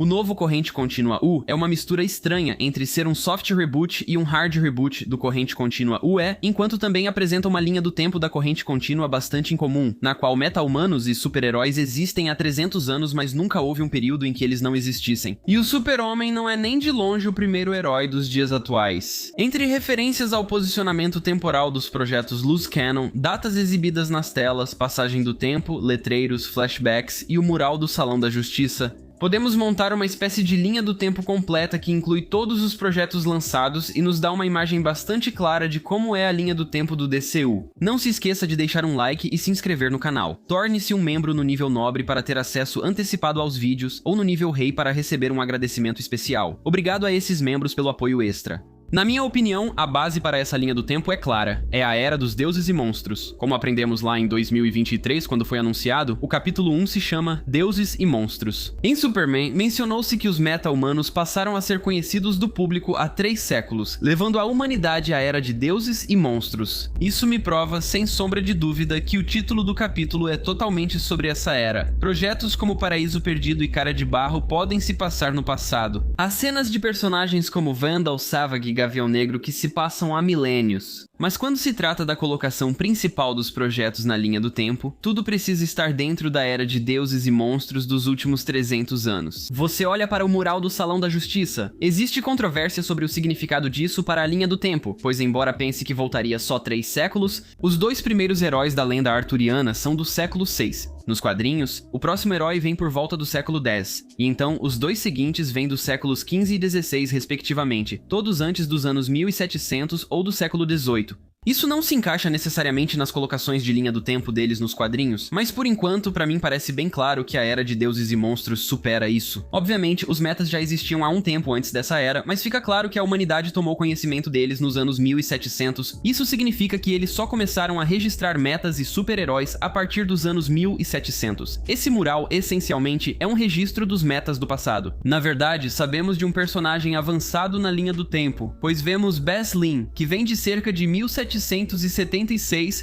O novo Corrente Contínua U é uma mistura estranha entre ser um soft reboot e um hard reboot do Corrente Contínua UE, enquanto também apresenta uma linha do tempo da Corrente Contínua bastante incomum, na qual meta-humanos e super-heróis existem há 300 anos, mas nunca houve um período em que eles não existissem. E o Super-Homem não é nem de longe o primeiro herói dos dias atuais. Entre referências ao posicionamento temporal dos projetos Loose Cannon, datas exibidas nas telas, passagem do tempo, letreiros, flashbacks e o mural do Salão da Justiça, podemos montar uma espécie de linha do tempo completa que inclui todos os projetos lançados e nos dá uma imagem bastante clara de como é a linha do tempo do DCU. Não se esqueça de deixar um like e se inscrever no canal. Torne-se um membro no nível nobre para ter acesso antecipado aos vídeos ou no nível rei para receber um agradecimento especial. Obrigado a esses membros pelo apoio extra. Na minha opinião, a base para essa linha do tempo é clara, é a Era dos Deuses e Monstros. Como aprendemos lá em 2023, quando foi anunciado, o capítulo 1 se chama Deuses e Monstros. Em Superman, mencionou-se que os meta-humanos passaram a ser conhecidos do público há 3 séculos, levando a humanidade à Era de Deuses e Monstros. Isso me prova, sem sombra de dúvida, que o título do capítulo é totalmente sobre essa era. Projetos como Paraíso Perdido e Cara de Barro podem se passar no passado. As cenas de personagens como Vandal, Savage e Gavião Negro que se passam há milênios. Mas quando se trata da colocação principal dos projetos na linha do tempo, tudo precisa estar dentro da era de deuses e monstros dos últimos 300 anos. Você olha para o mural do Salão da Justiça. Existe controvérsia sobre o significado disso para a linha do tempo, pois embora pense que voltaria só 3 séculos, os 2 primeiros heróis da lenda arturiana são do século 6. Nos quadrinhos, o próximo herói vem por volta do século 10, e então os 2 seguintes vêm dos séculos 15 e 16 respectivamente, todos antes dos anos 1700 ou do século 18. Isso não se encaixa necessariamente nas colocações de linha do tempo deles nos quadrinhos, mas por enquanto pra mim parece bem claro que a Era de Deuses e Monstros supera isso. Obviamente, os metas já existiam há um tempo antes dessa era, mas fica claro que a humanidade tomou conhecimento deles nos anos 1700. Isso significa que eles só começaram a registrar metas e super-heróis a partir dos anos 1700. Esse mural, essencialmente, é um registro dos metas do passado. Na verdade, sabemos de um personagem avançado na linha do tempo, pois vemos Bess Lynn, que vem de cerca de 1776,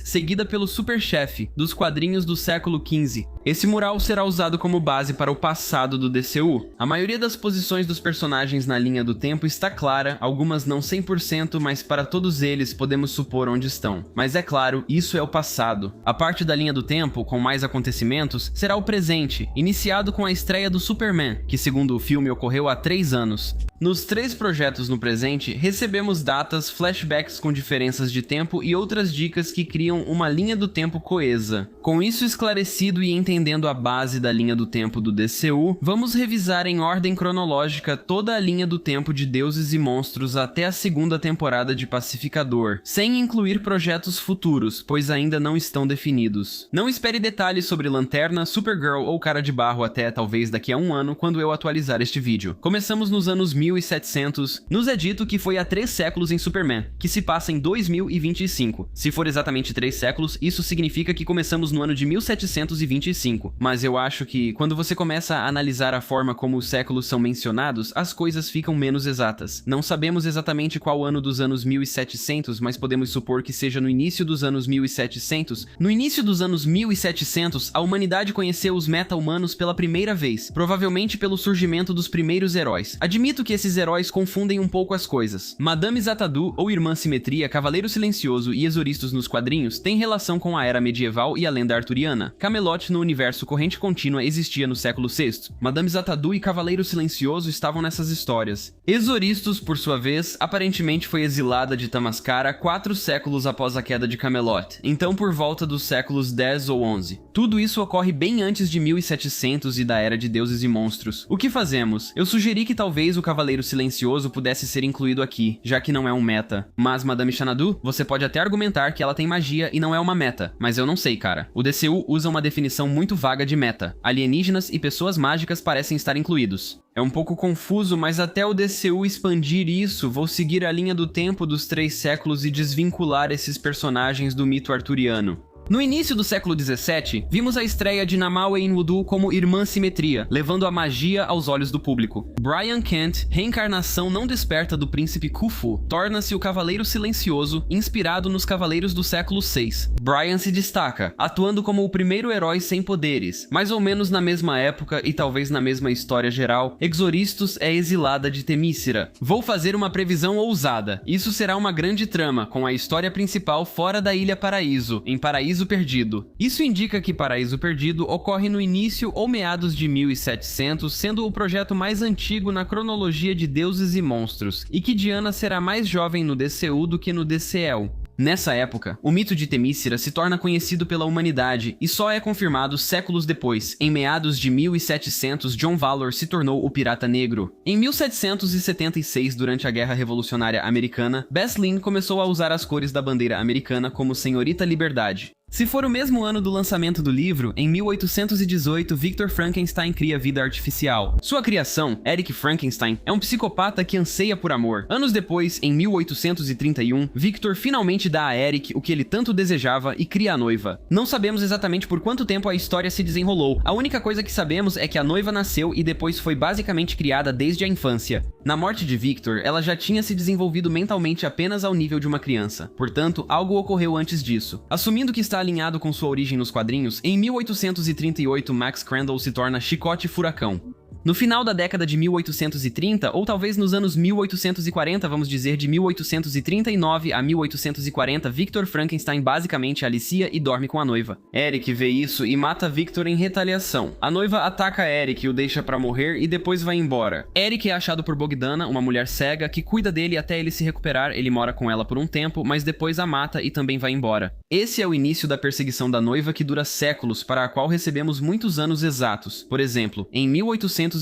seguida pelo Super-Chefe, dos quadrinhos do século XV. Esse mural será usado como base para o passado do DCU. A maioria das posições dos personagens na linha do tempo está clara, algumas não 100%, mas para todos eles podemos supor onde estão. Mas é claro, isso é o passado. A parte da linha do tempo, com mais acontecimentos, será o presente, iniciado com a estreia do Superman, que segundo o filme ocorreu há 3 anos. Nos 3 projetos no presente, recebemos datas, flashbacks com diferenças de tempo e outras dicas que criam uma linha do tempo coesa. Com isso esclarecido e entendendo a base da linha do tempo do DCU, vamos revisar em ordem cronológica toda a linha do tempo de Deuses e Monstros até a 2ª temporada de Pacificador, sem incluir projetos futuros, pois ainda não estão definidos. Não espere detalhes sobre Lanterna, Supergirl ou Cara de Barro até talvez daqui a um ano, quando eu atualizar este vídeo. Começamos nos anos 1700, nos é dito que foi há 3 séculos em Superman, que se passa em 2025. Se for exatamente 3 séculos, isso significa que começamos no ano de 1725, mas eu acho que quando você começa a analisar a forma como os séculos são mencionados, as coisas ficam menos exatas. Não sabemos exatamente qual ano dos anos 1700, mas podemos supor que seja no início dos anos 1700. No início dos anos 1700, a humanidade conheceu os meta-humanos pela primeira vez, provavelmente pelo surgimento dos primeiros heróis. Admito que esses heróis confundem um pouco as coisas. Madame Xanadu, ou Irmã Simetria, Cavaleiro Silencioso e Exoristas nos quadrinhos têm relação com a era medieval e a lenda arturiana. Camelot no universo Corrente Contínua existia no século VI. Madame Xanadu e Cavaleiro Silencioso estavam nessas histórias. Exoristos, por sua vez, aparentemente foi exilada de Themyscira 4 séculos após a queda de Camelot, então por volta dos séculos 10 ou 11. Tudo isso ocorre bem antes de 1700 e da Era de Deuses e Monstros. O que fazemos? Eu sugeri que talvez o Cavaleiro Silencioso pudesse ser incluído aqui, já que não é um meta. Mas Madame Xanadu, você pode até argumentar que ela tem magia e não é uma meta, mas eu não sei, cara. O DCU usa uma definição muito vaga de meta. Alienígenas e pessoas mágicas parecem estar incluídos. É um pouco confuso, mas até o DCU expandir isso, vou seguir a linha do tempo dos 3 séculos e desvincular esses personagens do mito arturiano. No início do século XVII, vimos a estreia de Namawe-Enwudu como Irmã Simetria, levando a magia aos olhos do público. Brian Kent, reencarnação não desperta do príncipe Khufu, torna-se o Cavaleiro Silencioso, inspirado nos Cavaleiros do século VI. Brian se destaca, atuando como o primeiro herói sem poderes. Mais ou menos na mesma época e talvez na mesma história geral, Exoristos é exilada de Temícera. Vou fazer uma previsão ousada. Isso será uma grande trama, com a história principal fora da Ilha Paraíso, em Paraíso Perdido. Isso indica que Paraíso Perdido ocorre no início ou meados de 1700, sendo o projeto mais antigo na cronologia de Deuses e Monstros, e que Diana será mais jovem no DCU do que no DCL. Nessa época, o mito de Temícera se torna conhecido pela humanidade e só é confirmado séculos depois. Em meados de 1700, John Valor se tornou o Pirata Negro. Em 1776, durante a Guerra Revolucionária Americana, Bess Lynn começou a usar as cores da bandeira americana como Senhorita Liberdade. Se for o mesmo ano do lançamento do livro, em 1818, Victor Frankenstein cria vida artificial. Sua criação, Eric Frankenstein, é um psicopata que anseia por amor. Anos depois, em 1831, Victor finalmente dá a Eric o que ele tanto desejava e cria a noiva. Não sabemos exatamente por quanto tempo a história se desenrolou. A única coisa que sabemos é que a noiva nasceu e depois foi basicamente criada desde a infância. Na morte de Victor, ela já tinha se desenvolvido mentalmente apenas ao nível de uma criança. Portanto, algo ocorreu antes disso. Assumindo que está alinhado com sua origem nos quadrinhos, em 1838 Max Crandall se torna Chicote Furacão. No final da década de 1830, ou talvez nos anos 1840, vamos dizer de 1839 a 1840, Victor Frankenstein basicamente alicia e dorme com a noiva. Eric vê isso e mata Victor em retaliação. A noiva ataca Eric e o deixa pra morrer e depois vai embora. Eric é achado por Bogdana, uma mulher cega, que cuida dele até ele se recuperar. Ele mora com ela por um tempo, mas depois a mata e também vai embora. Esse é o início da perseguição da noiva que dura séculos, para a qual recebemos muitos anos exatos. Por exemplo, em 1852,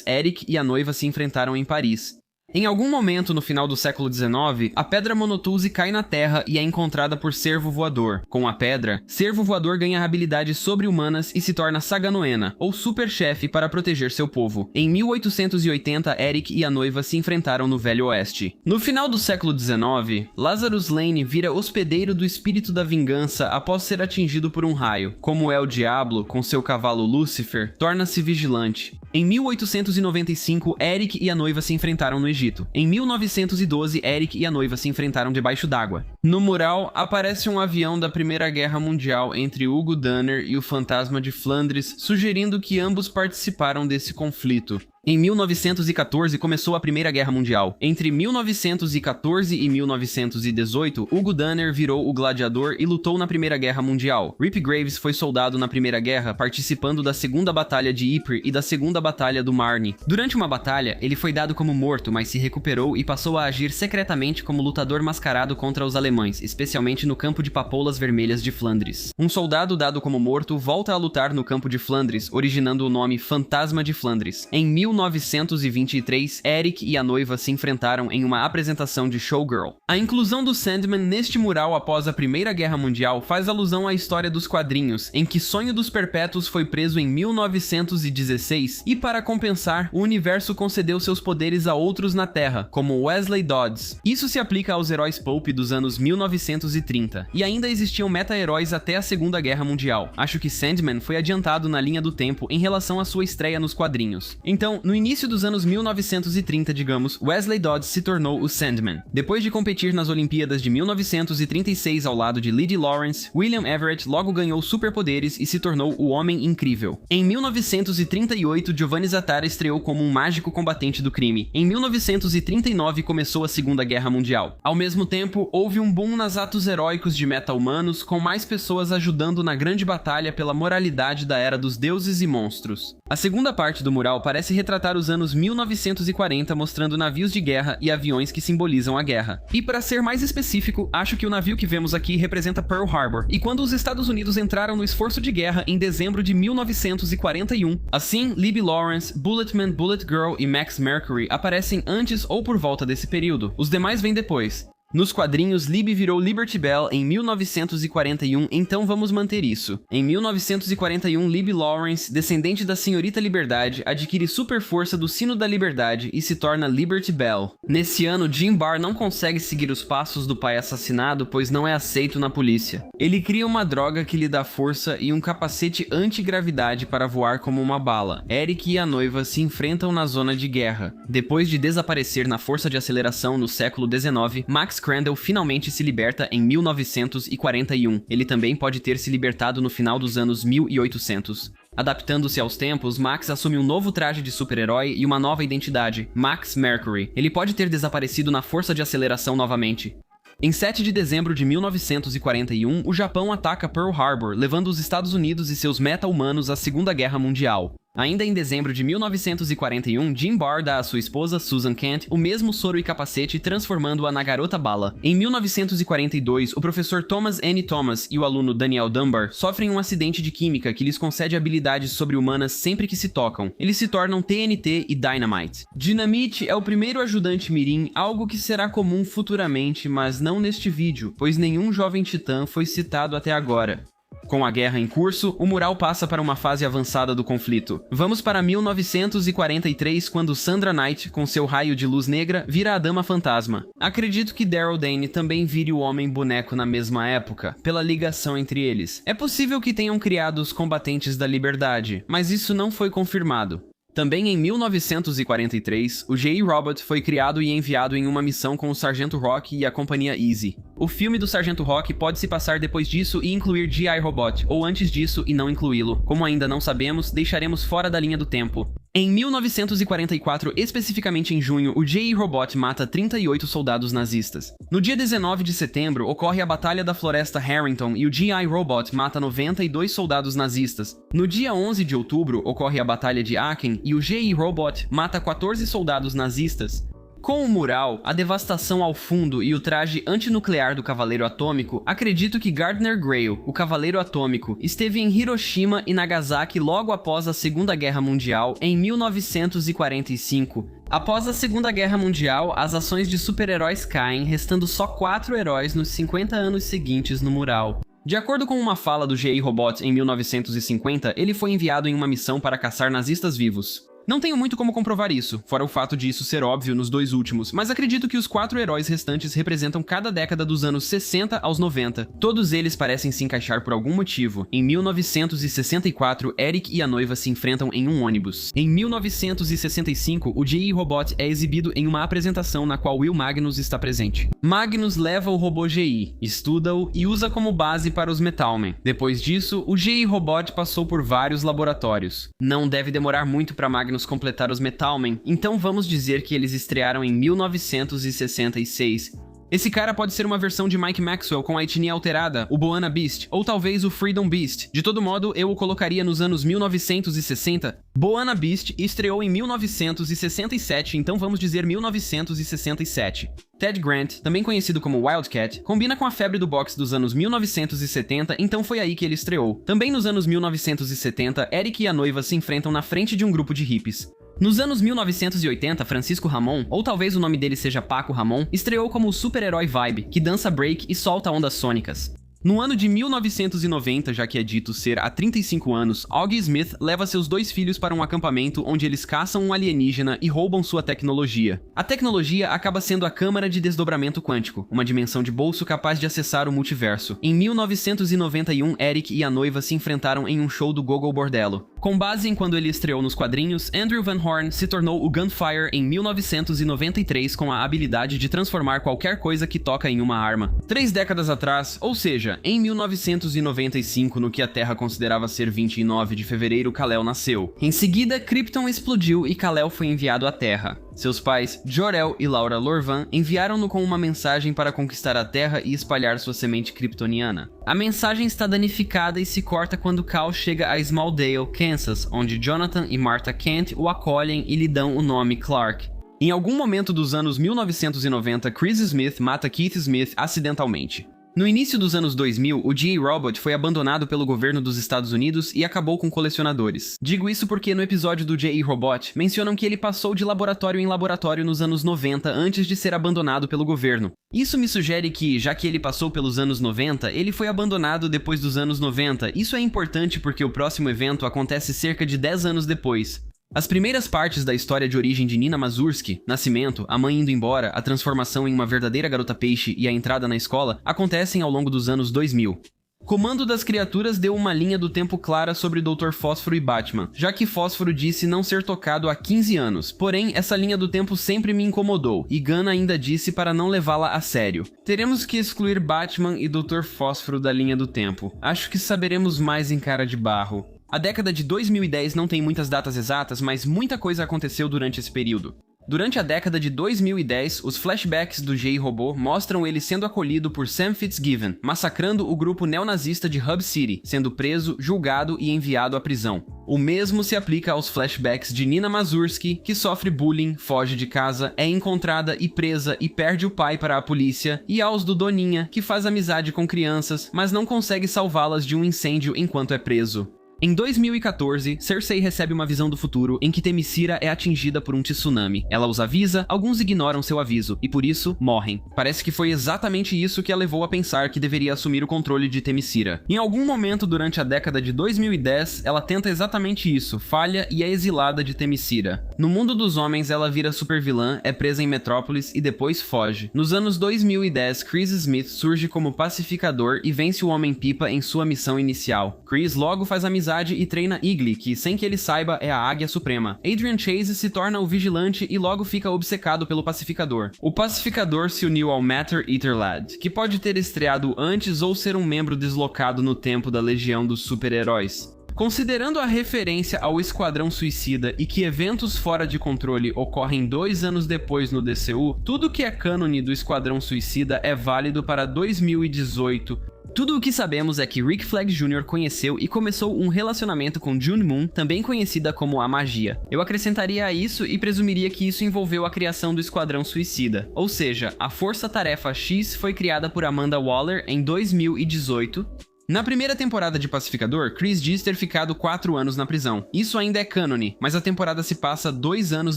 Eric e a noiva se enfrentaram em Paris. Em algum momento no final do século XIX, a Pedra Monotuse cai na Terra e é encontrada por Cervo Voador. Com a pedra, Cervo Voador ganha habilidades sobre-humanas e se torna Saganoena, ou super-chefe para proteger seu povo. Em 1880, Eric e a noiva se enfrentaram no Velho Oeste. No final do século XIX, Lazarus Lane vira hospedeiro do espírito da vingança após ser atingido por um raio. Como El Diablo, com seu cavalo Lúcifer, torna-se vigilante. Em 1895, Eric e a noiva se enfrentaram no Egito. Em 1912, Eric e a noiva se enfrentaram debaixo d'água. No mural, aparece um avião da Primeira Guerra Mundial entre Hugo Danner e o Fantasma de Flandres, sugerindo que ambos participaram desse conflito. Em 1914 começou a Primeira Guerra Mundial. Entre 1914 e 1918, Hugo Danner virou o Gladiador e lutou na Primeira Guerra Mundial. Rip Graves foi soldado na Primeira Guerra, participando da Segunda Batalha de Ypres e da Segunda Batalha do Marne. Durante uma batalha, ele foi dado como morto, mas se recuperou e passou a agir secretamente como lutador mascarado contra os alemães, especialmente no campo de Papoulas Vermelhas de Flandres. Um soldado dado como morto volta a lutar no campo de Flandres, originando o nome Fantasma de Flandres. Em 1923, Eric e a noiva se enfrentaram em uma apresentação de Showgirl. A inclusão do Sandman neste mural após a Primeira Guerra Mundial faz alusão à história dos quadrinhos, em que Sonho dos Perpétuos foi preso em 1916 e, para compensar, o universo concedeu seus poderes a outros na Terra, como Wesley Dodds. Isso se aplica aos heróis pulp dos anos 1930, e ainda existiam meta-heróis até a Segunda Guerra Mundial. Acho que Sandman foi adiantado na linha do tempo em relação à sua estreia nos quadrinhos. Então, no início dos anos 1930, digamos, Wesley Dodds se tornou o Sandman. Depois de competir nas Olimpíadas de 1936 ao lado de Lydie Lawrence, William Everett logo ganhou superpoderes e se tornou o Homem Incrível. Em 1938, Giovanni Zatara estreou como um mágico combatente do crime. Em 1939 começou a Segunda Guerra Mundial. Ao mesmo tempo, houve um boom nas atos heróicos de meta-humanos, com mais pessoas ajudando na grande batalha pela moralidade da Era dos Deuses e Monstros. A segunda parte do mural parece retratar os anos 1940, mostrando navios de guerra e aviões que simbolizam a guerra. E para ser mais específico, acho que o navio que vemos aqui representa Pearl Harbor, e quando os Estados Unidos entraram no esforço de guerra em dezembro de 1941. Assim, Libby Lawrence, Bulletman, Bullet Girl e Max Mercury aparecem antes ou por volta desse período. Os demais vêm depois. Nos quadrinhos, Libby virou Liberty Bell em 1941, então vamos manter isso. Em 1941, Libby Lawrence, descendente da Senhorita Liberdade, adquire super força do Sino da Liberdade e se torna Liberty Bell. Nesse ano, Jim Barr não consegue seguir os passos do pai assassinado, pois não é aceito na polícia. Ele cria uma droga que lhe dá força e um capacete antigravidade para voar como uma bala. Eric e a noiva se enfrentam na zona de guerra. Depois de desaparecer na força de aceleração no século XIX, Max Crandall finalmente se liberta em 1941. Ele também pode ter se libertado no final dos anos 1800. Adaptando-se aos tempos, Max assume um novo traje de super-herói e uma nova identidade, Max Mercury. Ele pode ter desaparecido na força de aceleração novamente. Em 7 de dezembro de 1941, o Japão ataca Pearl Harbor, levando os Estados Unidos e seus meta-humanos à Segunda Guerra Mundial. Ainda em dezembro de 1941, Jim Barr dá à sua esposa, Susan Kent, o mesmo soro e capacete, transformando-a na Garota Bala. Em 1942, o professor Thomas N. Thomas e o aluno Daniel Dunbar sofrem um acidente de química que lhes concede habilidades sobre-humanas sempre que se tocam. Eles se tornam TNT e Dynamite. Dynamite é o primeiro ajudante mirim, algo que será comum futuramente, mas não neste vídeo, pois nenhum jovem titã foi citado até agora. Com a guerra em curso, o mural passa para uma fase avançada do conflito. Vamos para 1943, quando Sandra Knight, com seu raio de luz negra, vira a Dama Fantasma. Acredito que Daryl Dane também vire o Homem-Boneco na mesma época, pela ligação entre eles. É possível que tenham criado os Combatentes da Liberdade, mas isso não foi confirmado. Também em 1943, o G.I. Robot foi criado e enviado em uma missão com o Sargento Rock e a Companhia Easy. O filme do Sargento Rock pode se passar depois disso e incluir G.I. Robot, ou antes disso e não incluí-lo. Como ainda não sabemos, deixaremos fora da linha do tempo. Em 1944, especificamente em junho, o G.I. Robot mata 38 soldados nazistas. No dia 19 de setembro, ocorre a Batalha da Floresta Harrington e o G.I. Robot mata 92 soldados nazistas. No dia 11 de outubro, ocorre a Batalha de Aachen e o G.I. Robot mata 14 soldados nazistas. Com o mural, a devastação ao fundo e o traje antinuclear do Cavaleiro Atômico, acredito que Gardner Grail, o Cavaleiro Atômico, esteve em Hiroshima e Nagasaki logo após a Segunda Guerra Mundial, em 1945. Após a Segunda Guerra Mundial, as ações de super-heróis caem, restando só 4 heróis nos 50 anos seguintes no mural. De acordo com uma fala do G.I. Robot em 1950, ele foi enviado em uma missão para caçar nazistas vivos. Não tenho muito como comprovar isso, fora o fato de isso ser óbvio nos dois últimos, mas acredito que os 4 heróis restantes representam cada década dos anos 60 aos 90. Todos eles parecem se encaixar por algum motivo. Em 1964, Eric e a noiva se enfrentam em um ônibus. Em 1965, o G.I. Robot é exibido em uma apresentação na qual Will Magnus está presente. Magnus leva o robô G.I., estuda-o e usa como base para os Metalmen. Depois disso, o G.I. Robot passou por vários laboratórios. Não deve demorar muito para Magnus completar os Metalmen, então vamos dizer que eles estrearam em 1966. Esse cara pode ser uma versão de Mike Maxwell com a etnia alterada, o Boana Beast, ou talvez o Freedom Beast. De todo modo, eu o colocaria nos anos 1960. Boana Beast estreou em 1967, então vamos dizer 1967. Ted Grant, também conhecido como Wildcat, combina com a febre do boxe dos anos 1970, então foi aí que ele estreou. Também nos anos 1970, Eric e a noiva se enfrentam na frente de um grupo de hippies. Nos anos 1980, Francisco Ramon, ou talvez o nome dele seja Paco Ramon, estreou como o super-herói Vibe, que dança break e solta ondas sônicas. No ano de 1990, já que é dito ser há 35 anos, Augie Smith leva seus 2 filhos para um acampamento onde eles caçam um alienígena e roubam sua tecnologia. A tecnologia acaba sendo a câmara de desdobramento quântico, uma dimensão de bolso capaz de acessar o multiverso. Em 1991, Eric e a noiva se enfrentaram em um show do Gogol Bordello. Com base em quando ele estreou nos quadrinhos, Andrew Van Horn se tornou o Gunfire em 1993 com a habilidade de transformar qualquer coisa que toca em uma arma. 3 décadas atrás, ou seja, em 1995, no que a Terra considerava ser 29 de fevereiro, Kal-El nasceu. Em seguida, Krypton explodiu e Kal-El foi enviado à Terra. Seus pais, Jor-El e Laura Lorvan, enviaram-no com uma mensagem para conquistar a Terra e espalhar sua semente kryptoniana. A mensagem está danificada e se corta quando Kal chega a Smalldale, Kansas, onde Jonathan e Martha Kent o acolhem e lhe dão o nome Clark. Em algum momento dos anos 1990, Chris Smith mata Keith Smith acidentalmente. No início dos anos 2000, o G.A. Robot foi abandonado pelo governo dos Estados Unidos e acabou com colecionadores. Digo isso porque no episódio do G.A. Robot, mencionam que ele passou de laboratório em laboratório nos anos 90 antes de ser abandonado pelo governo. Isso me sugere que, já que ele passou pelos anos 90, ele foi abandonado depois dos anos 90. Isso é importante porque o próximo evento acontece cerca de 10 anos depois. As primeiras partes da história de origem de Nina Mazursky, nascimento, a mãe indo embora, a transformação em uma verdadeira garota-peixe e a entrada na escola, acontecem ao longo dos anos 2000. Comando das Criaturas deu uma linha do tempo clara sobre Dr. Fósforo e Batman, já que Fósforo disse não ser tocado há 15 anos, porém essa linha do tempo sempre me incomodou, e Gunn ainda disse para não levá-la a sério. Teremos que excluir Batman e Dr. Fósforo da linha do tempo. Acho que saberemos mais em Cara de Barro. A década de 2010 não tem muitas datas exatas, mas muita coisa aconteceu durante esse período. Durante a década de 2010, os flashbacks do G.I. Robô mostram ele sendo acolhido por Sam Fitzgibbon, massacrando o grupo neonazista de Hub City, sendo preso, julgado e enviado à prisão. O mesmo se aplica aos flashbacks de Nina Mazursky, que sofre bullying, foge de casa, é encontrada e presa e perde o pai para a polícia, e aos do Doninha, que faz amizade com crianças, mas não consegue salvá-las de um incêndio enquanto é preso. Em 2014, Cersei recebe uma visão do futuro em que Themyscira é atingida por um tsunami. Ela os avisa, alguns ignoram seu aviso, e por isso, morrem. Parece que foi exatamente isso que a levou a pensar que deveria assumir o controle de Themyscira. Em algum momento durante a década de 2010, ela tenta exatamente isso, falha e é exilada de Themyscira. No mundo dos homens, ela vira supervilã, é presa em Metrópolis e depois foge. Nos anos 2010, Chris Smith surge como pacificador e vence o Homem-Pipa em sua missão inicial. Chris logo faz amizade e treina Igli, que sem que ele saiba é a Águia Suprema. Adrian Chase se torna o Vigilante e logo fica obcecado pelo Pacificador. O Pacificador se uniu ao Matter Eater Lad, que pode ter estreado antes ou ser um membro deslocado no tempo da Legião dos Super-Heróis. Considerando a referência ao Esquadrão Suicida e que eventos fora de controle ocorrem 2 anos depois no DCU, tudo que é cânone do Esquadrão Suicida é válido para 2018. Tudo o que sabemos é que Rick Flag Jr. conheceu e começou um relacionamento com June Moon, também conhecida como a Magia. Eu acrescentaria a isso e presumiria que isso envolveu a criação do Esquadrão Suicida. Ou seja, a Força Tarefa X foi criada por Amanda Waller em 2018. Na primeira temporada de Pacificador, Chris diz ter ficado 4 anos na prisão. Isso ainda é cânone, mas a temporada se passa 2 anos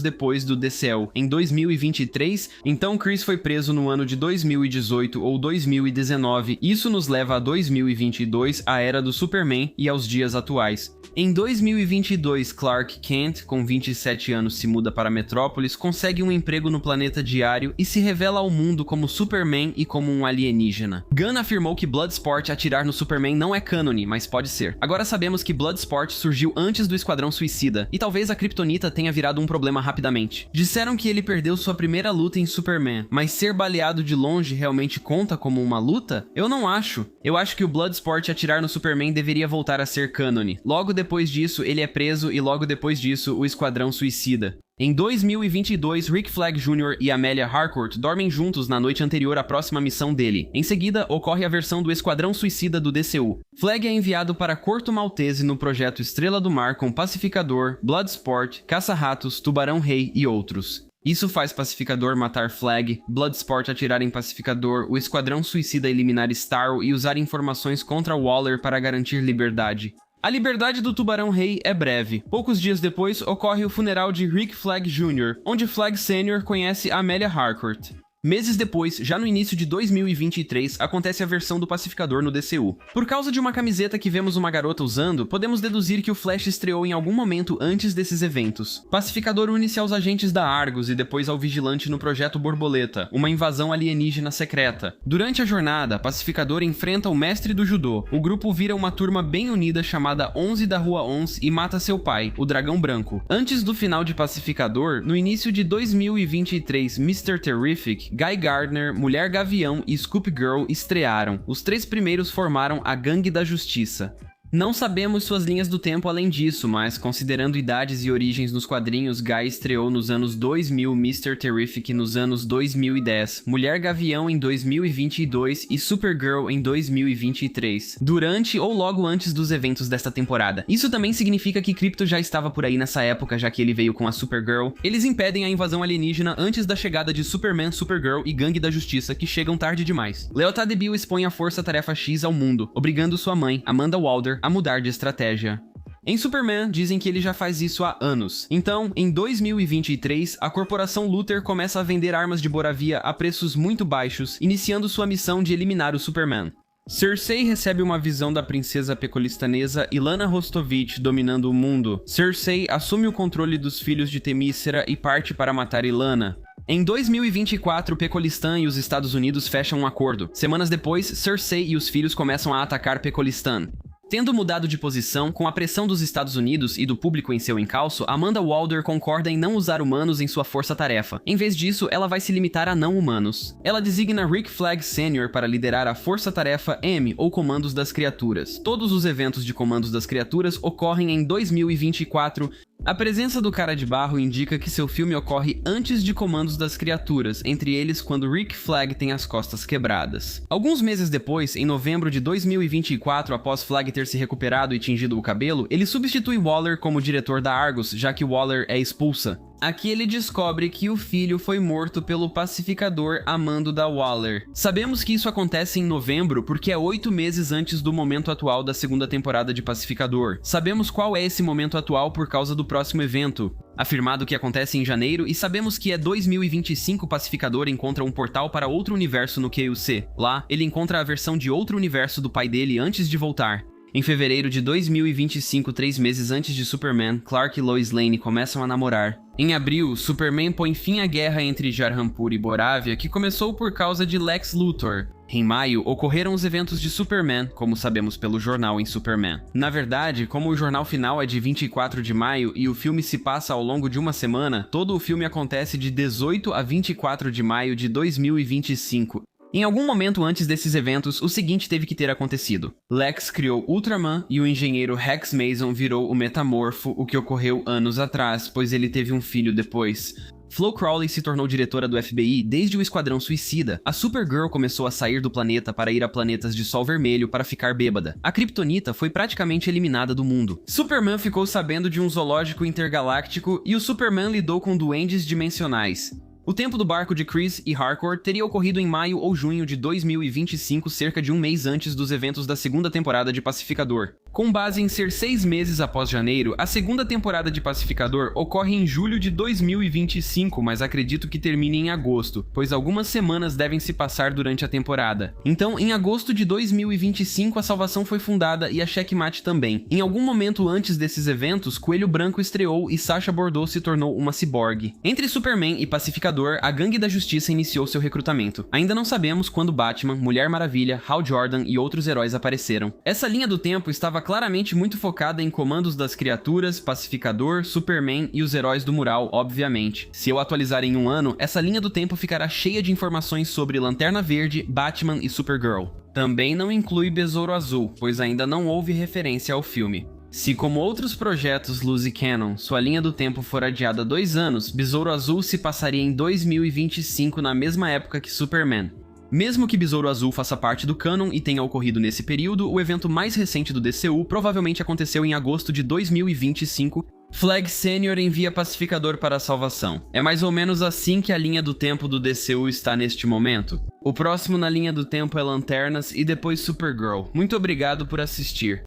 depois do DCL, em 2023, então Chris foi preso no ano de 2018 ou 2019. Isso nos leva a 2022, a era do Superman e aos dias atuais. Em 2022, Clark Kent, com 27 anos, se muda para Metrópolis, consegue um emprego no planeta diário e se revela ao mundo como Superman e como um alienígena. Gunn afirmou que Bloodsport atirar no Superman não é cânone, mas pode ser. Agora sabemos que Bloodsport surgiu antes do Esquadrão Suicida, e talvez a Kryptonita tenha virado um problema rapidamente. Disseram que ele perdeu sua primeira luta em Superman, mas ser baleado de longe realmente conta como uma luta? Eu não acho. Eu acho que o Bloodsport atirar no Superman deveria voltar a ser cânone. Logo depois disso, ele é preso e logo depois disso, o Esquadrão Suicida. Em 2022, Rick Flag Jr. e Amelia Harcourt dormem juntos na noite anterior à próxima missão dele. Em seguida, ocorre a versão do Esquadrão Suicida do DCU. Flag é enviado para Corto Maltese no projeto Estrela do Mar com Pacificador, Bloodsport, Caça-Ratos, Tubarão-Rei e outros. Isso faz Pacificador matar Flag, Bloodsport atirar em Pacificador, o Esquadrão Suicida eliminar Starro e usar informações contra Waller para garantir liberdade. A liberdade do Tubarão-Rei é breve. Poucos dias depois, ocorre o funeral de Rick Flag Jr., onde Flag Sr. conhece Amelia Harcourt. Meses depois, já no início de 2023, acontece a versão do Pacificador no DCU. Por causa de uma camiseta que vemos uma garota usando, podemos deduzir que o Flash estreou em algum momento antes desses eventos. Pacificador une-se aos agentes da Argus e depois ao Vigilante no Projeto Borboleta, uma invasão alienígena secreta. Durante a jornada, Pacificador enfrenta o Mestre do Judô. O grupo vira uma turma bem unida chamada 11 da Rua 11 e mata seu pai, o Dragão Branco. Antes do final de Pacificador, no início de 2023, Mr. Terrific, Guy Gardner, Mulher Gavião e Scoop Girl estrearam. Os 3 primeiros formaram a Gangue da Justiça. Não sabemos suas linhas do tempo além disso, mas considerando idades e origens nos quadrinhos, Guy estreou nos anos 2000, Mr. Terrific nos anos 2010, Mulher Gavião em 2022 e Supergirl em 2023, durante ou logo antes dos eventos desta temporada. Isso também significa que Krypto já estava por aí nessa época, já que ele veio com a Supergirl. Eles impedem a invasão alienígena antes da chegada de Superman, Supergirl e Gangue da Justiça, que chegam tarde demais. Leotá Debil expõe a Força-Tarefa X ao mundo, obrigando sua mãe, Amanda Waller, a mudar de estratégia. Em Superman, dizem que ele já faz isso há anos. Então, em 2023, a corporação Luthor começa a vender armas de Boravia a preços muito baixos, iniciando sua missão de eliminar o Superman. Cersei recebe uma visão da princesa pecolistanesa Ilana Rostovich dominando o mundo. Cersei assume o controle dos filhos de Temícera e parte para matar Ilana. Em 2024, Pecolistan e os Estados Unidos fecham um acordo. Semanas depois, Cersei e os filhos começam a atacar Pecolistan. Tendo mudado de posição, com a pressão dos Estados Unidos e do público em seu encalço, Amanda Waller concorda em não usar humanos em sua força-tarefa. Em vez disso, ela vai se limitar a não-humanos. Ela designa Rick Flag Sr. para liderar a Força-Tarefa M, ou Comandos das Criaturas. Todos os eventos de Comandos das Criaturas ocorrem em 2024. A presença do Cara de Barro indica que seu filme ocorre antes de Comandos das Criaturas, entre eles quando Rick Flag tem as costas quebradas. Alguns meses depois, em novembro de 2024, após Flag ter se recuperado e tingido o cabelo, ele substitui Waller como diretor da Argus, já que Waller é expulsa. Aqui ele descobre que o filho foi morto pelo pacificador amando da Waller. Sabemos que isso acontece em novembro porque é 8 meses antes do momento atual da segunda temporada de Pacificador. Sabemos qual é esse momento atual por causa do próximo evento, afirmado que acontece em janeiro, e sabemos que é 2025. O Pacificador encontra um portal para outro universo no QUC. Lá, ele encontra a versão de outro universo do pai dele antes de voltar. Em fevereiro de 2025, 3 meses antes de Superman, Clark e Lois Lane começam a namorar. Em abril, Superman põe fim à guerra entre Jarhanpur e Boravia, que começou por causa de Lex Luthor. Em maio, ocorreram os eventos de Superman, como sabemos pelo jornal em Superman. Na verdade, como o jornal final é de 24 de maio e o filme se passa ao longo de uma semana, todo o filme acontece de 18 a 24 de maio de 2025. Em algum momento antes desses eventos, o seguinte teve que ter acontecido. Lex criou Ultraman e o engenheiro Rex Mason virou o Metamorfo, o que ocorreu anos atrás, pois ele teve um filho depois. Flo Crawley se tornou diretora do FBI desde o Esquadrão Suicida. A Supergirl começou a sair do planeta para ir a planetas de Sol Vermelho para ficar bêbada. A Kryptonita foi praticamente eliminada do mundo. Superman ficou sabendo de um zoológico intergaláctico e o Superman lidou com duendes dimensionais. O tempo do barco de Chris e Harcourt teria ocorrido em maio ou junho de 2025, cerca de um mês antes dos eventos da segunda temporada de Pacificador. Com base em ser 6 meses após janeiro, a segunda temporada de Pacificador ocorre em julho de 2025, mas acredito que termine em agosto, pois algumas semanas devem se passar durante a temporada. Então, em agosto de 2025, a Salvação foi fundada e a Checkmate também. Em algum momento antes desses eventos, Coelho Branco estreou e Sasha Bordeaux se tornou uma ciborgue. Entre Superman e Pacificador, a Gangue da Justiça iniciou seu recrutamento. Ainda não sabemos quando Batman, Mulher Maravilha, Hal Jordan e outros heróis apareceram. Essa linha do tempo estava claramente muito focada em Comandos das Criaturas, Pacificador, Superman e os heróis do mural, obviamente. Se eu atualizar em um ano, essa linha do tempo ficará cheia de informações sobre Lanterna Verde, Batman e Supergirl. Também não inclui Besouro Azul, pois ainda não houve referência ao filme. Se, como outros projetos Loose Cannon, sua linha do tempo for adiada 2 anos, Besouro Azul se passaria em 2025, na mesma época que Superman. Mesmo que Besouro Azul faça parte do canon e tenha ocorrido nesse período, o evento mais recente do DCU provavelmente aconteceu em agosto de 2025. Flag Sr. envia Pacificador para a salvação. É mais ou menos assim que a linha do tempo do DCU está neste momento. O próximo na linha do tempo é Lanternas e depois Supergirl. Muito obrigado por assistir.